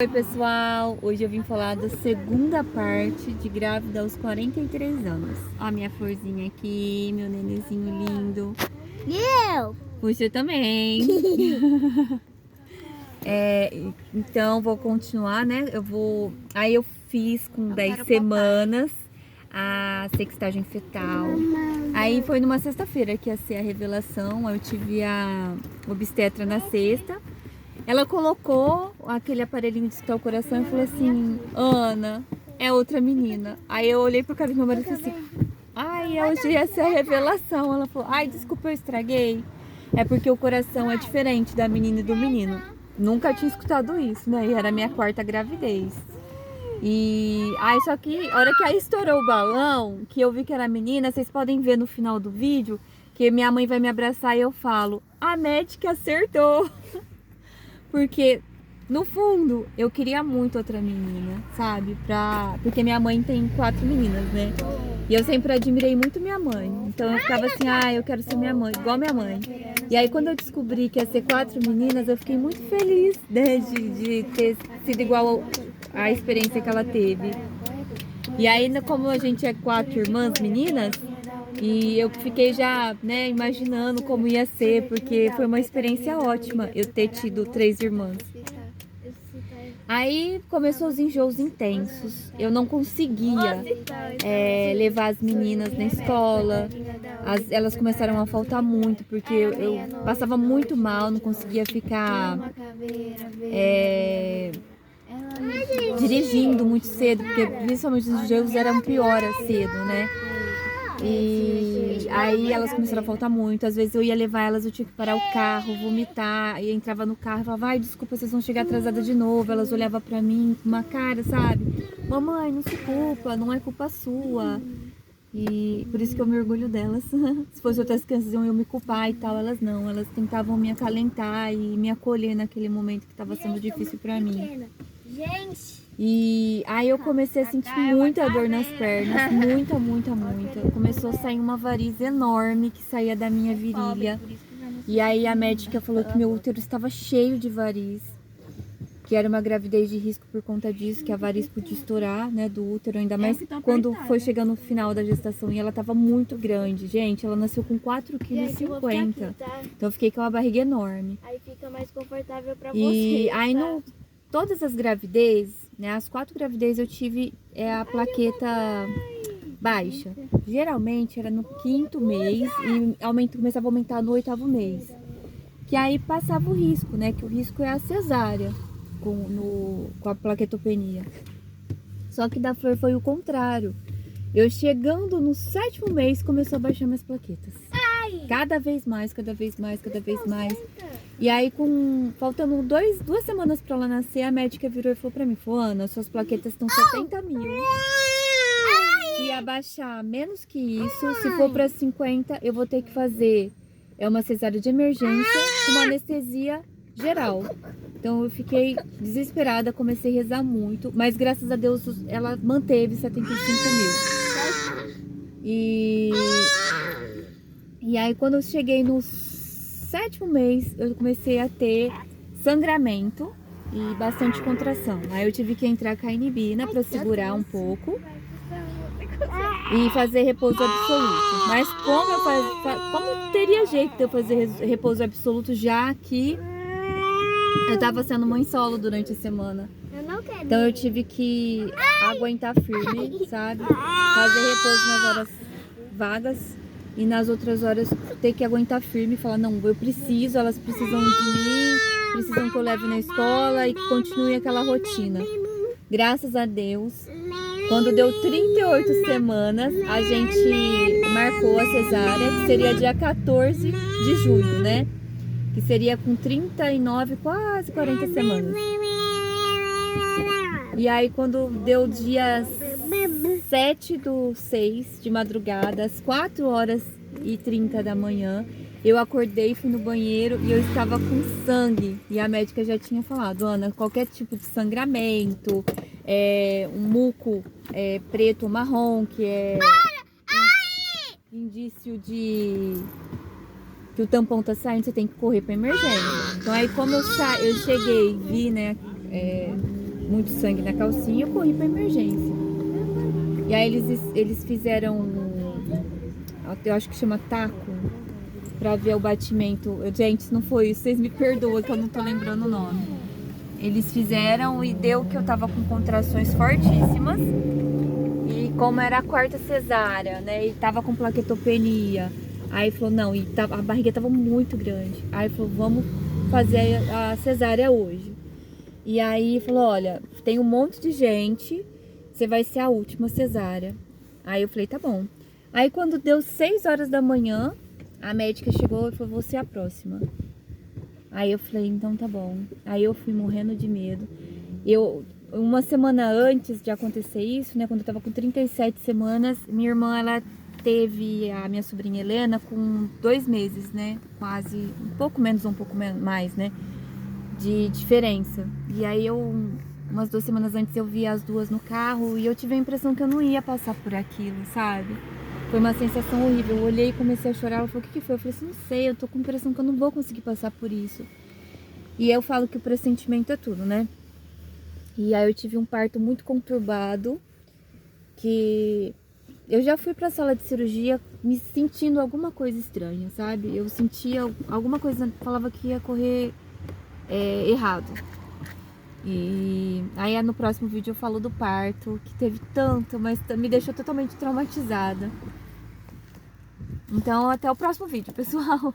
Oi pessoal, hoje eu vim falar da segunda parte de grávida aos 43 anos. Ó a minha florzinha aqui, meu nenenzinho lindo. E eu? Você também. Então vou continuar, né? Aí eu fiz com 10 semanas a sextagem fetal. Aí foi numa sexta-feira que ia ser a revelação. Aí eu tive a obstetra na sexta. Ela colocou aquele aparelhinho de escutar o coração e falou assim: Ana, é outra menina. Aí eu olhei pro cara do meu marido e falei assim: ai, hoje ia ser a revelação. Ela falou: ai, desculpa, eu estraguei. É porque o coração é diferente da menina e do menino. Nunca tinha escutado isso, né? E era a minha quarta gravidez. E aí, só que a hora que aí estourou o balão, que eu vi que era menina, vocês podem ver no final do vídeo que minha mãe vai me abraçar e eu falo: a médica acertou. Porque, no fundo, eu queria muito outra menina, sabe? Porque minha mãe tem 4 meninas, né? E eu sempre admirei muito minha mãe. Então eu ficava assim, eu quero ser minha mãe, igual minha mãe. E aí quando eu descobri que ia ser 4 meninas, eu fiquei muito feliz, né? De ter sido igual à experiência que ela teve. E aí, como a gente é 4 irmãs meninas, e eu fiquei já, né, imaginando como ia ser, porque foi uma experiência ótima eu ter tido 3 irmãs. Aí começou os enjoos intensos. Eu não conseguia levar as meninas na escola. Elas começaram a faltar muito, porque eu passava muito mal, não conseguia ficar dirigindo muito cedo, porque principalmente os enjoos eram pior cedo, né? E aí elas começaram a faltar muito. Às vezes eu ia levar elas, eu tinha que parar o carro, vomitar. E entrava no carro e falava: ai, desculpa, vocês vão chegar atrasadas de novo. Elas olhavam pra mim com uma cara, sabe? Mamãe, não se culpa, não é culpa sua. E por isso que eu me orgulho delas. Se fosse outras crianças iam eu me culpar e tal, elas não. Elas tentavam me acalentar e me acolher naquele momento que estava sendo difícil pra mim. E aí eu comecei a sentir muita dor nas pernas, muita. Começou a sair uma variz enorme que saía da minha virilha. E aí a médica falou que meu útero estava cheio de variz, que era uma gravidez de risco por conta disso, que a variz podia estourar, né, do útero, ainda mais quando foi chegando no final da gestação. E ela estava muito grande, gente, ela nasceu com 4,50 kg. Então eu fiquei com uma barriga enorme. Aí fica mais confortável pra você. E aí todas as gravidez, né, as 4 gravidez eu tive a plaqueta baixa. Geralmente era no 5º mês e começava a aumentar no 8º mês. Que aí passava o risco, né, que o risco é a cesárea com a plaquetopenia. Só que da Flor foi o contrário. Eu chegando no 7º mês começou a baixar minhas plaquetas. Cada vez mais. E aí, faltando 2 semanas pra ela nascer, a médica virou e falou pra mim: Ana, suas plaquetas estão 70 mil. Se abaixar menos que isso, se for pra 50, eu vou ter que fazer uma cesárea de emergência com uma anestesia geral. Então eu fiquei desesperada, comecei a rezar muito, mas graças a Deus ela manteve 75 mil. E aí quando eu cheguei no 7º mês, eu comecei a ter sangramento e bastante contração. Aí eu tive que entrar com a inibina para segurar um pouco e fazer repouso absoluto. Mas como teria jeito de eu fazer repouso absoluto, já que eu tava sendo mãe solo durante a semana? Então eu tive que aguentar firme, sabe? Fazer repouso nas horas vagas. E nas outras horas ter que aguentar firme e falar: não, eu preciso, elas precisam de mim, precisam que eu leve na escola e que continue aquela rotina. Graças a Deus, quando deu 38 semanas, a gente marcou a cesárea, que seria dia 14 de junho, né? Que seria com 39, quase 40 semanas. E aí quando deu dia 7/6 de madrugada, às 4h30 da manhã, eu acordei, fui no banheiro e eu estava com sangue. E a médica já tinha falado: Ana, qualquer tipo de sangramento, um muco preto ou marrom, que é indício de que o tampão tá saindo, você tem que correr para emergência. Então aí como eu cheguei, vi, né, muito sangue na calcinha, eu corri pra emergência. E aí eles fizeram, eu acho que chama taco, pra ver o batimento. Gente, não foi isso, vocês me perdoam que eu não tô lembrando o nome. Eles fizeram e deu que eu tava com contrações fortíssimas. E como era a 4ª cesárea, né, e tava com plaquetopenia. Aí falou, não, e a barriga tava muito grande. Aí falou, vamos fazer a cesárea hoje. E aí falou, olha, tem um monte de gente, você vai ser a última cesárea. Aí eu falei, tá bom. Aí quando deu 6 horas da manhã, a médica chegou e falou, você é a próxima. Aí eu falei, então tá bom. Aí eu fui morrendo de medo. Uma semana antes de acontecer isso, né, quando eu tava com 37 semanas, minha irmã, ela teve a minha sobrinha Helena com 2 meses, né, quase, um pouco menos ou um pouco mais, né, de diferença. E aí umas 2 semanas antes eu vi as duas no carro e eu tive a impressão que eu não ia passar por aquilo, sabe? Foi uma sensação horrível. Eu olhei e comecei a chorar. Ela falou, o que foi? Eu falei assim, não sei, eu tô com a impressão que eu não vou conseguir passar por isso. E eu falo que o pressentimento é tudo, né? E aí eu tive um parto muito conturbado, que eu já fui pra sala de cirurgia me sentindo alguma coisa estranha, sabe? Eu sentia alguma coisa, falava que ia correr errado. E aí no próximo vídeo eu falo do parto, que teve tanto, mas me deixou totalmente traumatizada. Então até o próximo vídeo, pessoal.